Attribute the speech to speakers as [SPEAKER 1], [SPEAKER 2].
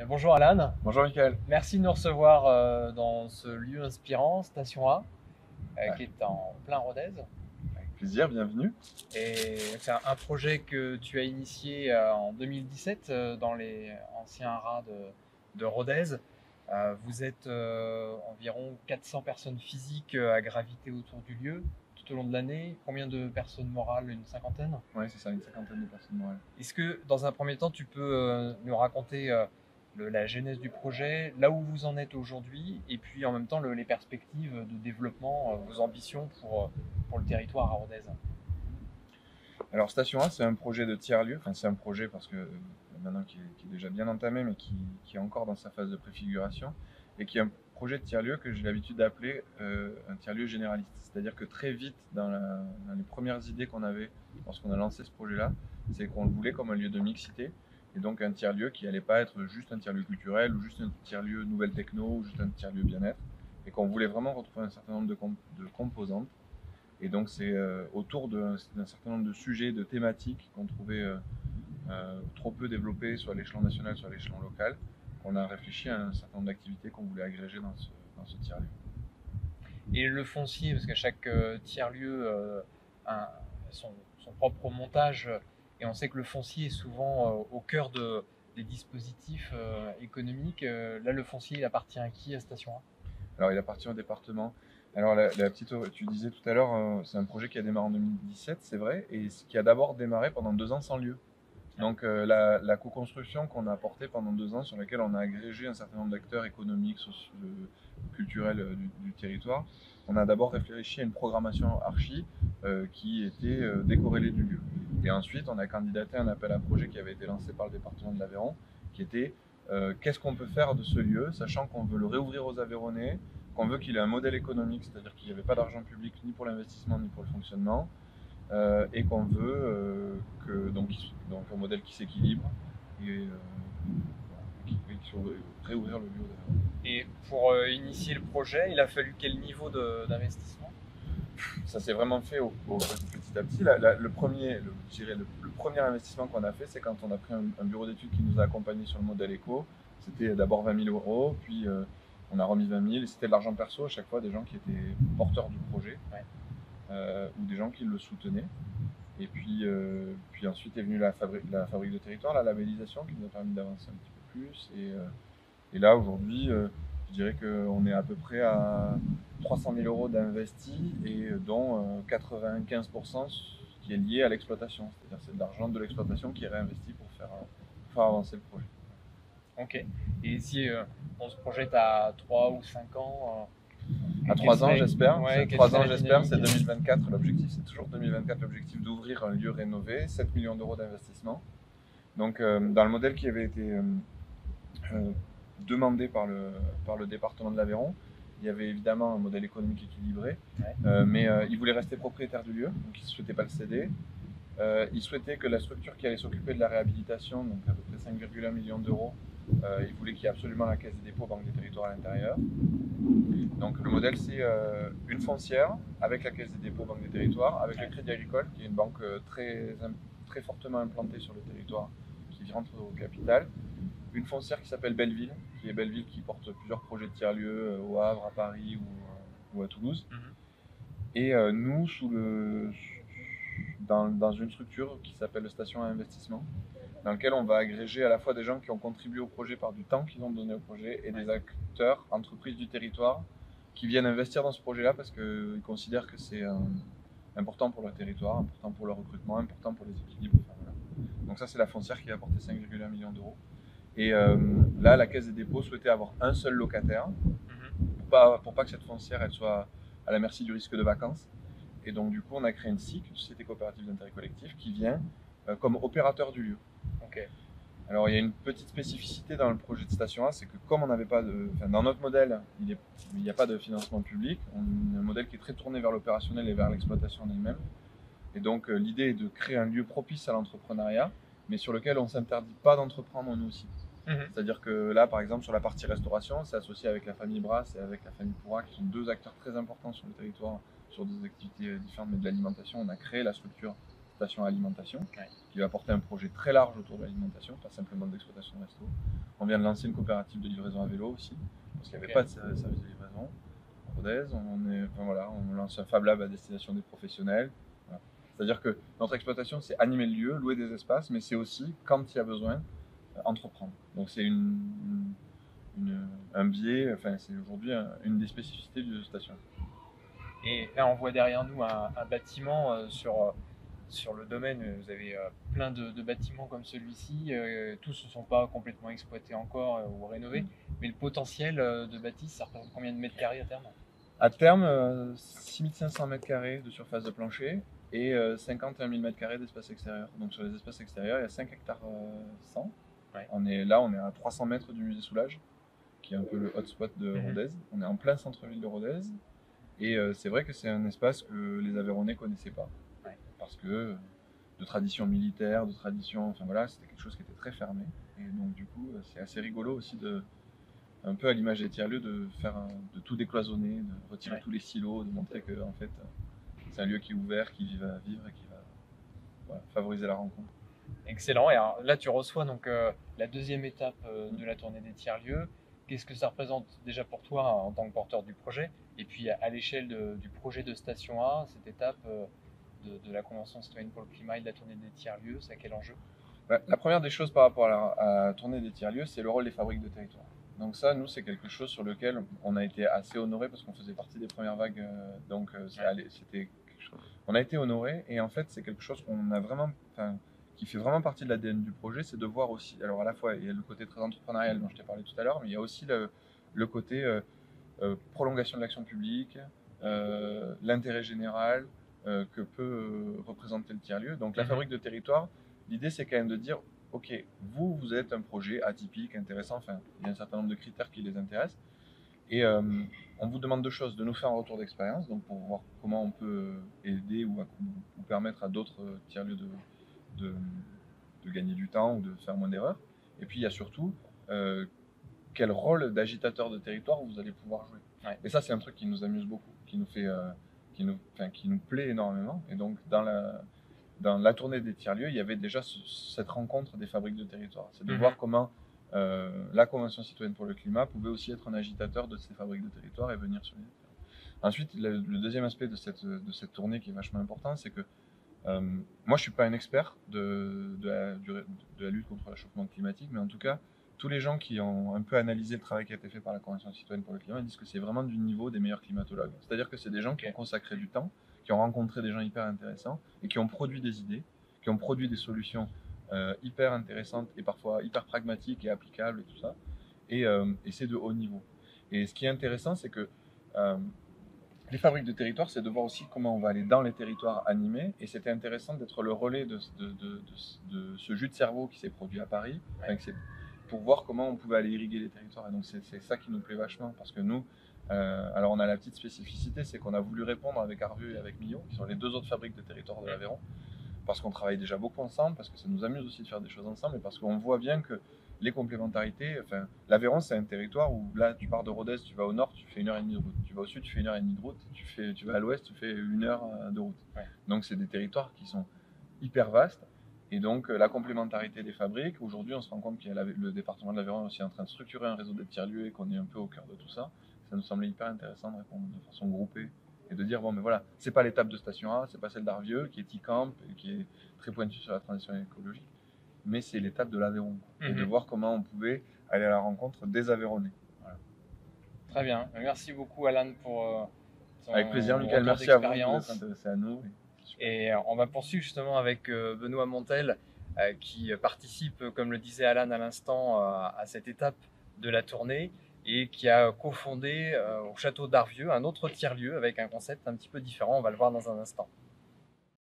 [SPEAKER 1] Bonjour Alan,
[SPEAKER 2] Bonjour Mickaël.
[SPEAKER 1] merci de nous recevoir dans ce lieu inspirant, Station A,
[SPEAKER 2] Ouais,
[SPEAKER 1] qui est en plein Rodez.
[SPEAKER 2] avec plaisir, bienvenue.
[SPEAKER 1] Et c'est un projet que tu as initié en 2017 dans les anciens haras de Rodez. Vous êtes environ 400 personnes physiques à graviter autour du lieu tout au long de l'année. Combien de personnes morales? Une cinquantaine?
[SPEAKER 2] Oui, c'est ça, une cinquantaine de personnes morales.
[SPEAKER 1] Est-ce que dans un premier temps, tu peux nous raconter la genèse du projet, là où vous en êtes aujourd'hui, et puis en même temps les perspectives de développement, vos ambitions pour le territoire à Rodez?
[SPEAKER 2] Alors Station A, c'est un projet de tiers-lieu, enfin c'est un projet parce que maintenant qui est déjà bien entamé, mais qui est encore dans sa phase de préfiguration, et qui est un projet de tiers-lieu que j'ai l'habitude d'appeler un tiers-lieu généraliste. C'est-à-dire que très vite, dans les premières idées qu'on avait lorsqu'on a lancé ce projet-là, c'est qu'on le voulait comme un lieu de mixité, et donc un tiers-lieu qui n'allait pas être juste un tiers-lieu culturel, ou juste un tiers-lieu nouvelle techno, ou juste un tiers-lieu bien-être, et qu'on voulait vraiment retrouver un certain nombre de composantes. Et donc c'est autour d'un certain nombre de sujets, de thématiques qu'on trouvait trop peu développées, soit à l'échelon national, soit à l'échelon local, qu'on a réfléchi à un certain nombre d'activités qu'on voulait agréger dans ce tiers-lieu.
[SPEAKER 1] Et le foncier, parce qu'à chaque tiers-lieu a son propre montage, et on sait que le foncier est souvent au cœur des dispositifs économiques. Là, le foncier, il appartient à qui à Station A?
[SPEAKER 2] Alors il appartient au département. Alors la petite, tu disais tout à l'heure, c'est un projet qui a démarré en 2017, c'est vrai, et qui a d'abord démarré pendant 2 ans sans lieu. Donc la co-construction qu'on a apportée pendant 2 ans, sur laquelle on a agrégé un certain nombre d'acteurs économiques, culturels du territoire, on a d'abord réfléchi à une programmation archi qui était décorrélée du lieu. Et ensuite, on a candidaté à un appel à projet qui avait été lancé par le département de l'Aveyron, qui était qu'est-ce qu'on peut faire de ce lieu, sachant qu'on veut le réouvrir aux Aveyronnais, qu'on veut qu'il ait un modèle économique, c'est-à-dire qu'il n'y avait pas d'argent public ni pour l'investissement ni pour le fonctionnement, et qu'on veut donc un modèle qui s'équilibre et qui réouvrir le lieu.
[SPEAKER 1] Et pour initier le projet, il a fallu quel niveau d'investissement?
[SPEAKER 2] Ça s'est vraiment fait petit à petit. Je dirais le premier investissement qu'on a fait, c'est quand on a pris un bureau d'études qui nous a accompagnés sur le modèle éco. C'était d'abord 20 000 euros, puis on a remis 20 000, et c'était de l'argent perso à chaque fois, des gens qui étaient porteurs du projet,
[SPEAKER 1] Ouais.
[SPEAKER 2] ou des gens qui le soutenaient. Et puis ensuite est venue la fabrique de territoire, la labellisation, qui nous a permis d'avancer un petit peu plus. Et là, aujourd'hui, je dirais qu'on est à peu près à 300 000 euros d'investis, et dont 95% qui est lié à l'exploitation. C'est-à-dire c'est de l'argent de l'exploitation qui est réinvesti pour faire avancer le projet.
[SPEAKER 1] Ok. Et si on se projette à 3 ou 5 ans,
[SPEAKER 2] À 3 ans, j'espère.
[SPEAKER 1] Ouais,
[SPEAKER 2] 3 ans,
[SPEAKER 1] la
[SPEAKER 2] j'espère. C'est
[SPEAKER 1] dynamique?
[SPEAKER 2] 2024. L'objectif, c'est toujours 2024. L'objectif d'ouvrir un lieu rénové, 7 millions d'euros d'investissement. Donc, dans le modèle qui avait été demandé par le département de l'Aveyron, il y avait évidemment un modèle économique équilibré, mais il voulait rester propriétaire du lieu, donc il ne souhaitait pas le céder. Il souhaitait que la structure qui allait s'occuper de la réhabilitation, donc à peu près 5,1 millions d'euros, il voulait qu'il y ait absolument la Caisse des dépôts, Banque des territoires à l'intérieur. Donc le modèle, c'est une foncière avec la Caisse des dépôts, Banque des territoires, avec le Crédit Agricole, qui est une banque très fortement implantée sur le territoire, qui rentre au capital. Une foncière qui s'appelle Belleville, qui porte plusieurs projets de tiers-lieux au Havre, à Paris ou à Toulouse. Et nous, dans une structure qui s'appelle Station à investissement, dans laquelle on va agréger à la fois des gens qui ont contribué au projet par du temps qu'ils ont donné au projet, et des acteurs, entreprises du territoire, qui viennent investir dans ce projet-là parce qu'ils considèrent que c'est important pour leur territoire, important pour leur recrutement, important pour les équilibres. Enfin, voilà. Donc ça, c'est la foncière qui va apporter 5,1 millions d'euros. Et là, la Caisse des dépôts souhaitait avoir un seul locataire, pour pas que cette foncière elle soit à la merci du risque de vacances. Et donc du coup, on a créé une SIC, une société coopérative d'intérêt collectif, qui vient comme opérateur du lieu.
[SPEAKER 1] Ok.
[SPEAKER 2] Alors il y a une petite spécificité dans le projet de Station A, c'est que comme on n'avait pas dans notre modèle, il n'y a pas de financement public. On a un modèle qui est très tourné vers l'opérationnel et vers l'exploitation en elle-même. Et donc l'idée est de créer un lieu propice à l'entrepreneuriat, mais sur lequel on ne s'interdit pas d'entreprendre nous aussi. C'est-à-dire que là, par exemple, sur la partie restauration, c'est associé avec la famille Brasse et avec la famille Pourra, qui sont deux acteurs très importants sur le territoire, sur des activités différentes, mais de l'alimentation. On a créé la structure station alimentation,
[SPEAKER 1] Ouais.
[SPEAKER 2] qui va porter un projet très large autour de l'alimentation, pas simplement d'exploitation de resto. On vient de lancer une coopérative de livraison à vélo aussi, parce qu'il n'y avait pas de service de livraison. Rodez, on lance un Fab Lab à destination des professionnels. Voilà. C'est-à-dire que notre exploitation, c'est animer le lieu, louer des espaces, mais c'est aussi, quand il y a besoin, entreprendre. Donc c'est un biais, enfin c'est aujourd'hui une des spécificités de station.
[SPEAKER 1] Et là, on voit derrière nous un bâtiment sur le domaine. Vous avez plein de bâtiments comme celui-ci. Tous ne sont pas complètement exploités encore ou rénovés. Mais le potentiel de bâtisse, ça représente combien de mètres carrés à terme?
[SPEAKER 2] À terme, 6500 m² de surface de plancher et 51 000 m² d'espace extérieur. Donc sur les espaces extérieurs, il y a 5 hectares 100.
[SPEAKER 1] Ouais.
[SPEAKER 2] On est à 300 mètres du musée Soulage, qui est un peu le hotspot de Rodez. On est en plein centre-ville de Rodez. Et c'est vrai que c'est un espace que les Aveyronnais ne connaissaient pas.
[SPEAKER 1] Ouais.
[SPEAKER 2] Parce que de tradition militaire, de tradition, enfin voilà, c'était quelque chose qui était très fermé. Et donc du coup, c'est assez rigolo aussi un peu à l'image des tiers-lieux, de tout décloisonner, de retirer tous les silos, de montrer que en fait, c'est un lieu qui est ouvert, qui va vivre et qui va favoriser la rencontre.
[SPEAKER 1] Excellent. Et alors, là, tu reçois donc la deuxième étape de la tournée des tiers-lieux. Qu'est-ce que ça représente déjà pour toi en tant que porteur du projet? Et puis à l'échelle du projet de Station A, cette étape de la Convention citoyenne pour le climat et de la tournée des tiers-lieux, c'est à quel enjeu?
[SPEAKER 2] La première des choses par rapport à la tournée des tiers-lieux, c'est le rôle des fabriques de territoire. Donc ça, nous, c'est quelque chose sur lequel on a été assez honorés parce qu'on faisait partie des premières vagues. C'était quelque chose. On a été honorés et en fait, c'est quelque chose qu'on a vraiment, qui fait vraiment partie de l'ADN du projet, c'est de voir aussi. Alors à la fois, il y a le côté très entrepreneurial dont je t'ai parlé tout à l'heure, mais il y a aussi le côté prolongation de l'action publique, l'intérêt général que peut représenter le tiers-lieu. Donc la fabrique de territoire, l'idée, c'est quand même de dire, ok, vous êtes un projet atypique, intéressant, enfin, il y a un certain nombre de critères qui les intéressent, et on vous demande deux choses, de nous faire un retour d'expérience, donc pour voir comment on peut aider ou permettre à d'autres tiers-lieux de gagner du temps ou de faire moins d'erreurs, et puis il y a surtout quel rôle d'agitateur de territoire vous allez pouvoir jouer.
[SPEAKER 1] Ouais.
[SPEAKER 2] Et ça, c'est un truc qui nous amuse beaucoup, qui nous plaît énormément, et donc dans la tournée des tiers-lieux, il y avait déjà cette rencontre des fabriques de territoire. C'est de voir comment la Convention citoyenne pour le climat pouvait aussi être un agitateur de ces fabriques de territoire et venir sur les terrains. Ensuite, le deuxième aspect de cette tournée qui est vachement important, c'est que moi, je ne suis pas un expert de la lutte contre le réchauffement climatique, mais en tout cas, tous les gens qui ont un peu analysé le travail qui a été fait par la Convention citoyenne pour le climat disent que c'est vraiment du niveau des meilleurs climatologues. C'est-à-dire que c'est des gens qui ont consacré du temps, qui ont rencontré des gens hyper intéressants et qui ont produit des idées, qui ont produit des solutions hyper intéressantes et parfois hyper pragmatiques et applicables et tout ça. Et c'est de haut niveau. Et ce qui est intéressant, c'est que les fabriques de territoire, c'est de voir aussi comment on va aller dans les territoires animés. Et c'était intéressant d'être le relais de ce jus de cerveau qui s'est produit à Paris, pour voir comment on pouvait aller irriguer les territoires. Et donc c'est ça qui nous plaît vachement, parce que nous, alors on a la petite spécificité, c'est qu'on a voulu répondre avec Arvieux et avec Millau, qui sont les deux autres fabriques de territoire de l'Aveyron, parce qu'on travaille déjà beaucoup ensemble, parce que ça nous amuse aussi de faire des choses ensemble, et parce qu'on voit bien que les complémentarités, enfin, l'Aveyron, c'est un territoire où là, tu pars de Rodez, tu vas au nord, tu fais 1h30 de route. Tu vas au sud, tu fais 1h30 de route. Tu vas à l'ouest, tu fais 1 heure de route. Ouais. Donc, c'est des territoires qui sont hyper vastes. Et donc, la complémentarité des fabriques, aujourd'hui, on se rend compte que le département de l'Aveyron est aussi en train de structurer un réseau de tiers-lieux et qu'on est un peu au cœur de tout ça. Ça nous semblait hyper intéressant de répondre de façon groupée et de dire, bon, mais voilà, c'est pas l'étape de Station A, c'est pas celle d'Arvieux, qui est e-camp et qui est très pointue sur la transition écologique, mais c'est l'étape de l'Aveyron, et de voir comment on pouvait aller à la rencontre des Aveyronnais. Voilà.
[SPEAKER 1] Très bien, merci beaucoup Alan pour ton
[SPEAKER 2] Avec plaisir, Michael, merci à vous d'être intéressé à nous.
[SPEAKER 1] Et on va poursuivre justement avec Benoît Montel, qui participe, comme le disait Alan à l'instant, à cette étape de la tournée, et qui a cofondé au château d'Arvieux un autre tiers-lieu avec un concept un petit peu différent. On va le voir dans un instant.